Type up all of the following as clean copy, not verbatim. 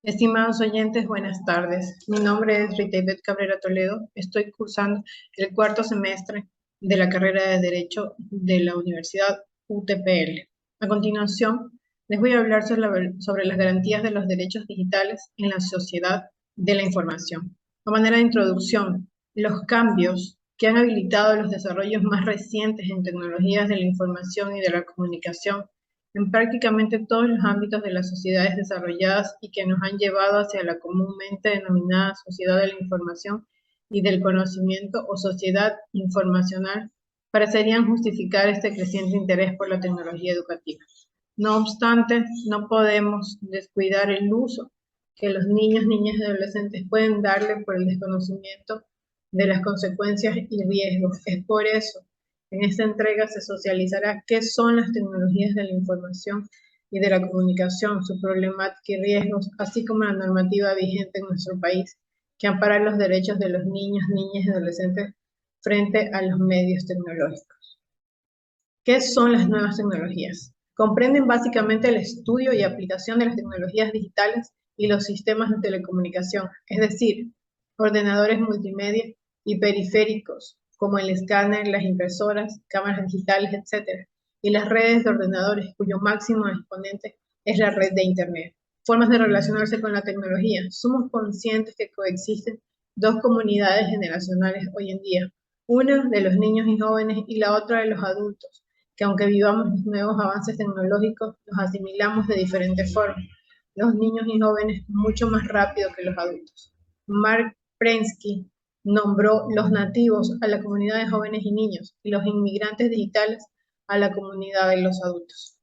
Estimados oyentes, buenas tardes. Mi nombre es Rita Ivette Cabrera Toledo. Estoy cursando el cuarto semestre de la carrera de Derecho de la Universidad UTPL. A continuación, les voy a hablar sobre las garantías de los derechos digitales en la sociedad de la información. A manera de introducción, los cambios que han habilitado los desarrollos más recientes en tecnologías de la información y de la comunicación en prácticamente todos los ámbitos de las sociedades desarrolladas y que nos han llevado hacia la comúnmente denominada sociedad de la información y del conocimiento o sociedad informacional, parecerían justificar este creciente interés por la tecnología educativa. No obstante, no podemos descuidar el uso que los niños, niñas y adolescentes pueden darle por el desconocimiento de las consecuencias y riesgos. Es por eso en esta entrega se socializará qué son las tecnologías de la información y de la comunicación, su problemática y riesgos, así como la normativa vigente en nuestro país, que ampara los derechos de los niños, niñas y adolescentes frente a los medios tecnológicos. ¿Qué son las nuevas tecnologías? Comprenden básicamente el estudio y aplicación de las tecnologías digitales y los sistemas de telecomunicación, es decir, ordenadores multimedia y periféricos, como el escáner, las impresoras, cámaras digitales, etc., y las redes de ordenadores, cuyo máximo exponente es la red de Internet. Formas de relacionarse con la tecnología. Somos conscientes que coexisten dos comunidades generacionales hoy en día, una de los niños y jóvenes y la otra de los adultos, que aunque vivamos los nuevos avances tecnológicos, los asimilamos de diferentes formas. Los niños y jóvenes mucho más rápido que los adultos. Mark Prensky nombró los nativos a la comunidad de jóvenes y niños y los inmigrantes digitales a la comunidad de los adultos.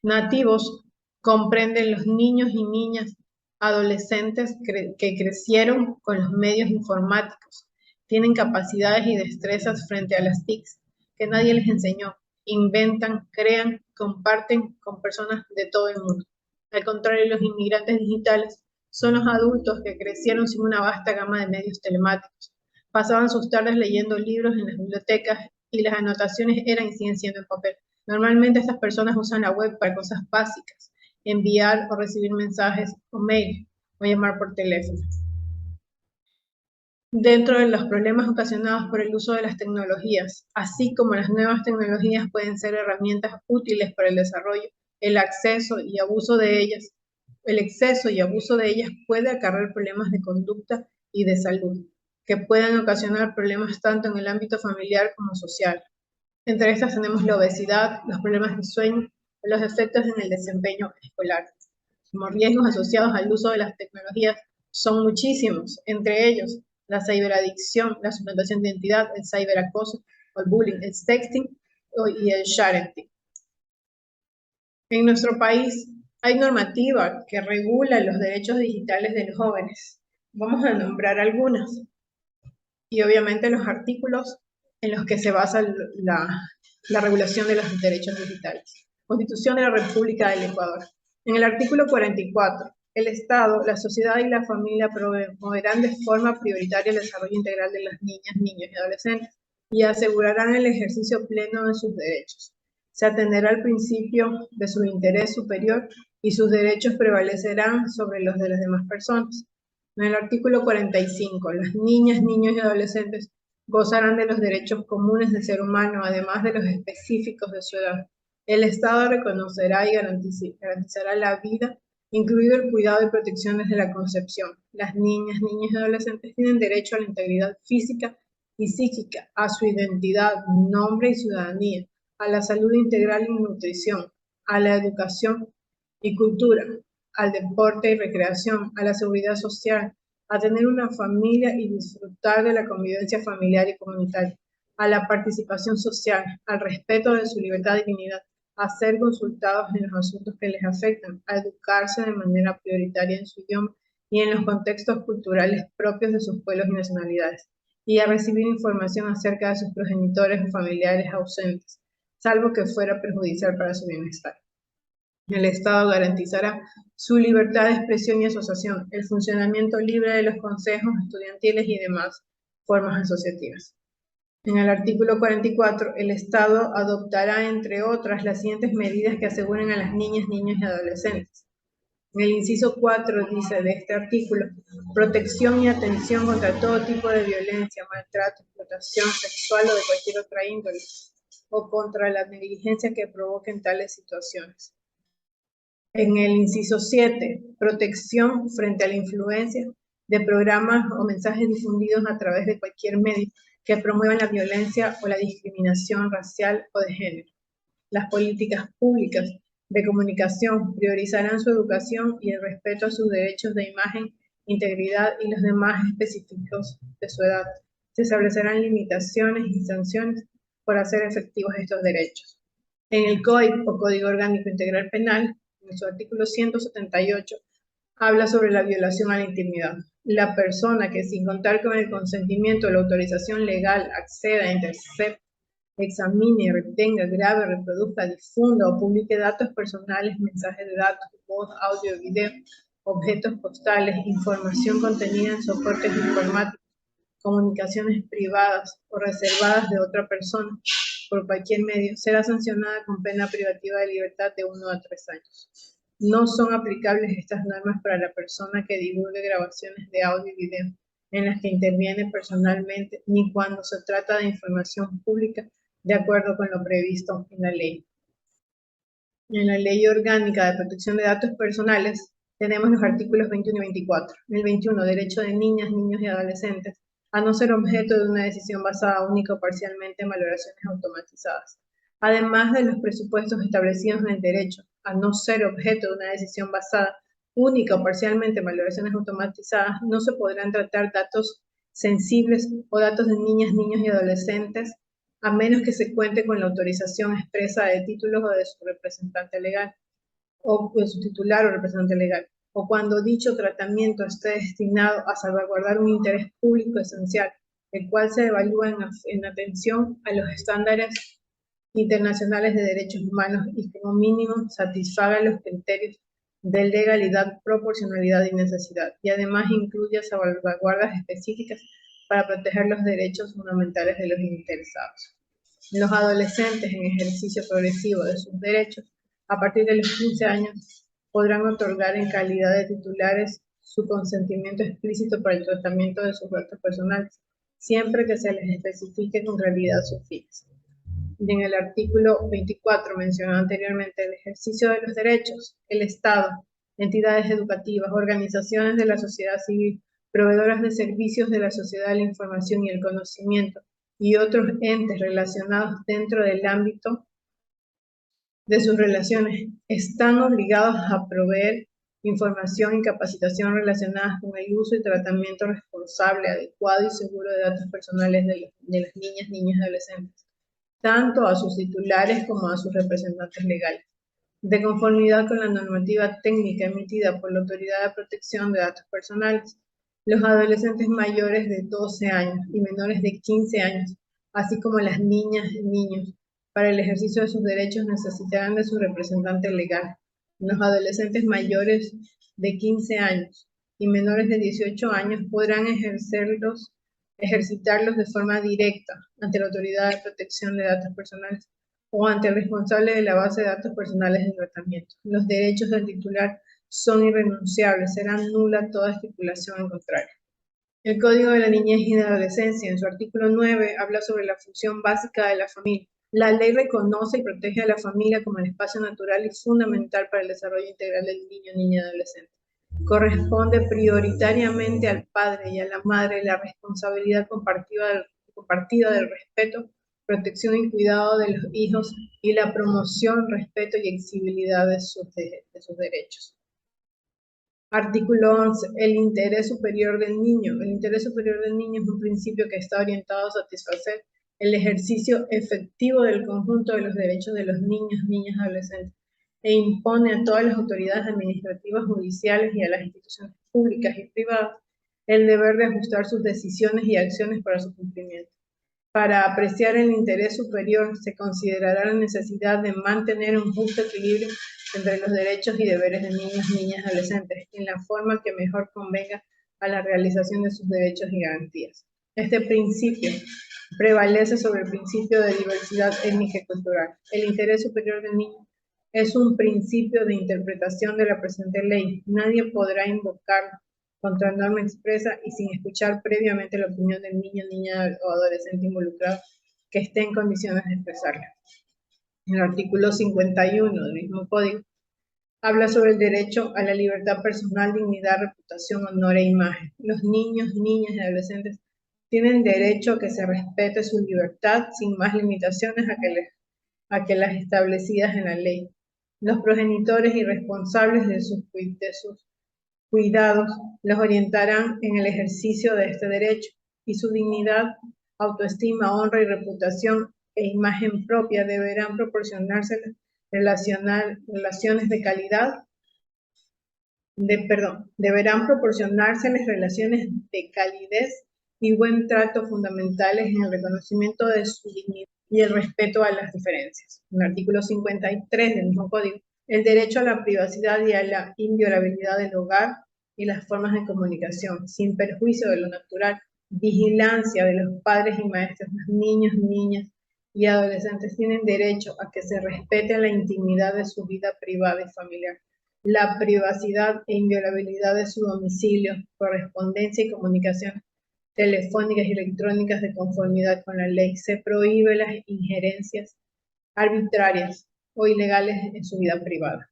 Nativos comprenden los niños y niñas adolescentes que crecieron con los medios informáticos, tienen capacidades y destrezas frente a las TICs que nadie les enseñó, inventan, crean, comparten con personas de todo el mundo. Al contrario, los inmigrantes digitales son los adultos que crecieron sin una vasta gama de medios telemáticos. Pasaban sus tardes leyendo libros en las bibliotecas y las anotaciones eran y siguen siendo en papel. Normalmente estas personas usan la web para cosas básicas, enviar o recibir mensajes o mail o llamar por teléfono. Dentro de los problemas ocasionados por el uso de las tecnologías, así como las nuevas tecnologías pueden ser herramientas útiles para el desarrollo, el exceso y abuso de ellas puede acarrear problemas de conducta y de salud, que pueden ocasionar problemas tanto en el ámbito familiar como social. Entre estas tenemos la obesidad, los problemas de sueño, los efectos en el desempeño escolar. Como riesgos asociados al uso de las tecnologías son muchísimos, entre ellos la ciberadicción, la suplantación de identidad, el ciberacoso, el bullying, el sexting y el sharenting. En nuestro país hay normativa que regula los derechos digitales de los jóvenes. Vamos a nombrar algunas y obviamente los artículos en los que se basa la regulación de los derechos digitales. Constitución de la República del Ecuador. En el artículo 44, el Estado, la sociedad y la familia promoverán de forma prioritaria el desarrollo integral de las niñas, niños y adolescentes y asegurarán el ejercicio pleno de sus derechos. Se atenderá al principio de su interés superior y sus derechos prevalecerán sobre los de las demás personas. En el artículo 45, las niñas, niños y adolescentes gozarán de los derechos comunes del ser humano, además de los específicos de su edad. El Estado reconocerá y garantizará la vida, incluido el cuidado y protección desde la concepción. Las niñas, niños y adolescentes tienen derecho a la integridad física y psíquica, a su identidad, nombre y ciudadanía, a la salud integral y nutrición, a la educación y cultura, al deporte y recreación, a la seguridad social, a tener una familia y disfrutar de la convivencia familiar y comunitaria, a la participación social, al respeto de su libertad y dignidad, a ser consultados en los asuntos que les afectan, a educarse de manera prioritaria en su idioma y en los contextos culturales propios de sus pueblos y nacionalidades, y a recibir información acerca de sus progenitores o familiares ausentes, salvo que fuera perjudicial para su bienestar. El Estado garantizará su libertad de expresión y asociación, el funcionamiento libre de los consejos estudiantiles y demás formas asociativas. En el artículo 44, el Estado adoptará, entre otras, las siguientes medidas que aseguren a las niñas, niños y adolescentes. En el inciso 4 dice de este artículo: protección y atención contra todo tipo de violencia, maltrato, explotación sexual o de cualquier otra índole, o contra la negligencia que provoquen tales situaciones. En el inciso 7, protección frente a la influencia de programas o mensajes difundidos a través de cualquier medio que promuevan la violencia o la discriminación racial o de género. Las políticas públicas de comunicación priorizarán su educación y el respeto a sus derechos de imagen, integridad y los demás específicos de su edad. Se establecerán limitaciones y sanciones por hacer efectivos estos derechos. En el COIP, o Código Orgánico Integral Penal, en su artículo 178, habla sobre la violación a la intimidad. La persona que, sin contar con el consentimiento o la autorización legal, acceda, intercepte, examine, retenga, grabe, reproduzca, difunda o publique datos personales, mensajes de datos, voz, audio, video, objetos postales, información contenida en soportes informáticos, comunicaciones privadas o reservadas de otra persona por cualquier medio, será sancionada con pena privativa de libertad de 1 a 3 años. No son aplicables estas normas para la persona que divulgue grabaciones de audio y video en las que interviene personalmente, ni cuando se trata de información pública de acuerdo con lo previsto en la ley. En la Ley Orgánica de Protección de Datos Personales tenemos los artículos 21 y 24. En el 21, derecho de niñas, niños y adolescentes a no ser objeto de una decisión basada única o parcialmente en valoraciones automatizadas. Además de los presupuestos establecidos en el derecho a no ser objeto de una decisión basada única o parcialmente en valoraciones automatizadas, no se podrán tratar datos sensibles o datos de niñas, niños y adolescentes a menos que se cuente con la autorización expresa de títulos o de su representante legal, o de su titular o representante legal, o cuando dicho tratamiento esté destinado a salvaguardar un interés público esencial, el cual se evalúa en atención a los estándares internacionales de derechos humanos y como mínimo satisfaga los criterios de legalidad, proporcionalidad y necesidad, y además incluya salvaguardas específicas para proteger los derechos fundamentales de los interesados. Los adolescentes en ejercicio progresivo de sus derechos, a partir de los 15 años, podrán otorgar en calidad de titulares su consentimiento explícito para el tratamiento de sus datos personales, siempre que se les especifique con claridad sus fines. Y en el artículo 24 mencionado anteriormente, el ejercicio de los derechos, el Estado, entidades educativas, organizaciones de la sociedad civil, proveedoras de servicios de la sociedad de la información y el conocimiento, y otros entes relacionados dentro del ámbito de sus relaciones, están obligados a proveer información y capacitación relacionadas con el uso y tratamiento responsable, adecuado y seguro de datos personales de las niñas, niños y adolescentes, tanto a sus titulares como a sus representantes legales, de conformidad con la normativa técnica emitida por la Autoridad de Protección de Datos Personales. Los adolescentes mayores de 12 años y menores de 15 años, así como las niñas y niños, para el ejercicio de sus derechos necesitarán de su representante legal. Los adolescentes mayores de 15 años y menores de 18 años podrán ejercitarlos de forma directa ante la Autoridad de Protección de Datos Personales o ante el responsable de la base de datos personales de tratamiento. Los derechos del titular son irrenunciables, serán nula toda estipulación en contrario. El Código de la Niñez y de la Adolescencia, en su artículo 9, habla sobre la función básica de la familia. La ley reconoce y protege a la familia como el espacio natural y fundamental para el desarrollo integral del niño, niña y adolescente. Corresponde prioritariamente al padre y a la madre la responsabilidad compartida del respeto, protección y cuidado de los hijos y la promoción, respeto y exigibilidad de sus derechos. Artículo 11. El interés superior del niño. El interés superior del niño es un principio que está orientado a satisfacer el ejercicio efectivo del conjunto de los derechos de los niños, niñas y adolescentes e impone a todas las autoridades administrativas, judiciales y a las instituciones públicas y privadas el deber de ajustar sus decisiones y acciones para su cumplimiento. Para apreciar el interés superior se considerará la necesidad de mantener un justo equilibrio entre los derechos y deberes de niños, niñas y adolescentes en la forma que mejor convenga a la realización de sus derechos y garantías. Este principio prevalece sobre el principio de diversidad étnica y cultural. El interés superior del niño Es un principio de interpretación de la presente ley. Nadie podrá invocarlo contra norma expresa y sin escuchar previamente la opinión del niño, niña o adolescente involucrado que esté en condiciones de expresarla. El artículo 51 del mismo código habla sobre el derecho a la libertad personal, dignidad, reputación, honor e imagen. Los niños, niñas y adolescentes tienen derecho a que se respete su libertad sin más limitaciones a que las establecidas en la ley. Los progenitores y responsables de sus cuidados los orientarán en el ejercicio de este derecho y su dignidad, autoestima, honra y reputación e imagen propia deberán proporcionarse relaciones de calidad, deberán proporcionárseles relaciones de calidez y buen trato fundamentales en el reconocimiento de su dignidad y el respeto a las diferencias. En el artículo 53 del mismo código, el derecho a la privacidad y a la inviolabilidad del hogar y las formas de comunicación, sin perjuicio de lo natural, vigilancia de los padres y maestros, los niños, niñas y adolescentes tienen derecho a que se respete la intimidad de su vida privada y familiar, la privacidad e inviolabilidad de su domicilio, correspondencia y comunicación telefónicas y electrónicas de conformidad con la ley. Se prohíbe las injerencias arbitrarias o ilegales en su vida privada.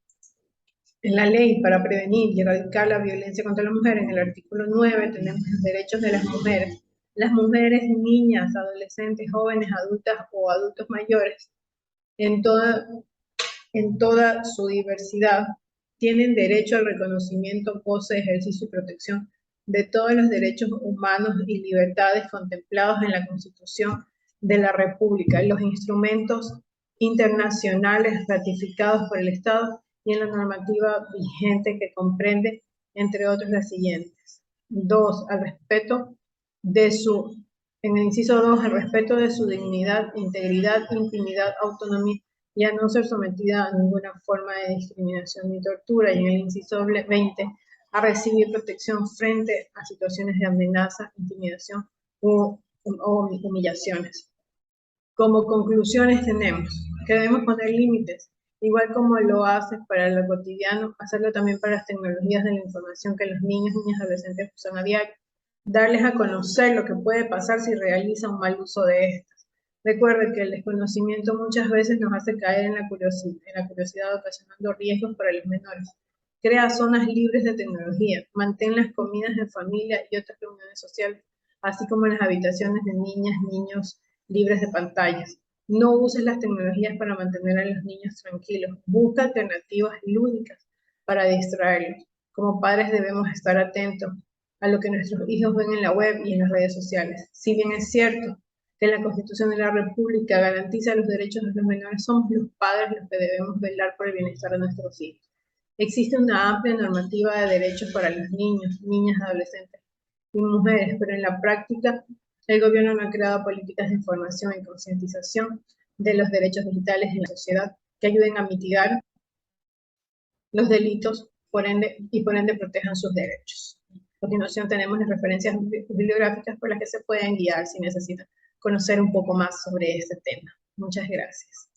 En la ley para prevenir y erradicar la violencia contra la mujer, en el artículo 9 tenemos los derechos de las mujeres. Las mujeres, niñas, adolescentes, jóvenes, adultas o adultos mayores, en toda su diversidad, tienen derecho al reconocimiento, goce, ejercicio y protección de todos los derechos humanos y libertades contemplados en la Constitución de la República, los instrumentos internacionales ratificados por el Estado y en la normativa vigente que comprende, entre otros, las siguientes. 2. Al respeto de su, en el inciso 2, al respeto de su dignidad, integridad, intimidad, autonomía y a no ser sometida a ninguna forma de discriminación ni tortura. Y en el inciso 20, a recibir protección frente a situaciones de amenaza, intimidación o humillaciones. Como conclusiones tenemos que debemos poner límites, igual como lo hace para lo cotidiano, hacerlo también para las tecnologías de la información que los niños, niñas y adolescentes usan a diario. Darles a conocer lo que puede pasar si realizan un mal uso de estas. Recuerde que el desconocimiento muchas veces nos hace caer en la curiosidad ocasionando riesgos para los menores. Crea zonas libres de tecnología, mantén las comidas en familia y otras reuniones sociales, así como las habitaciones de niñas, niños libres de pantallas. No uses las tecnologías para mantener a los niños tranquilos. Busca alternativas lúdicas para distraerlos. Como padres debemos estar atentos a lo que nuestros hijos ven en la web y en las redes sociales. Si bien es cierto que la Constitución de la República garantiza los derechos de los menores, somos los padres los que debemos velar por el bienestar de nuestros hijos. Existe una amplia normativa de derechos para los niños, niñas, adolescentes y mujeres, pero en la práctica el gobierno no ha creado políticas de información y concientización de los derechos digitales en la sociedad que ayuden a mitigar los delitos por ende protejan sus derechos. A continuación tenemos las referencias bibliográficas por las que se pueden guiar si necesitan conocer un poco más sobre este tema. Muchas gracias.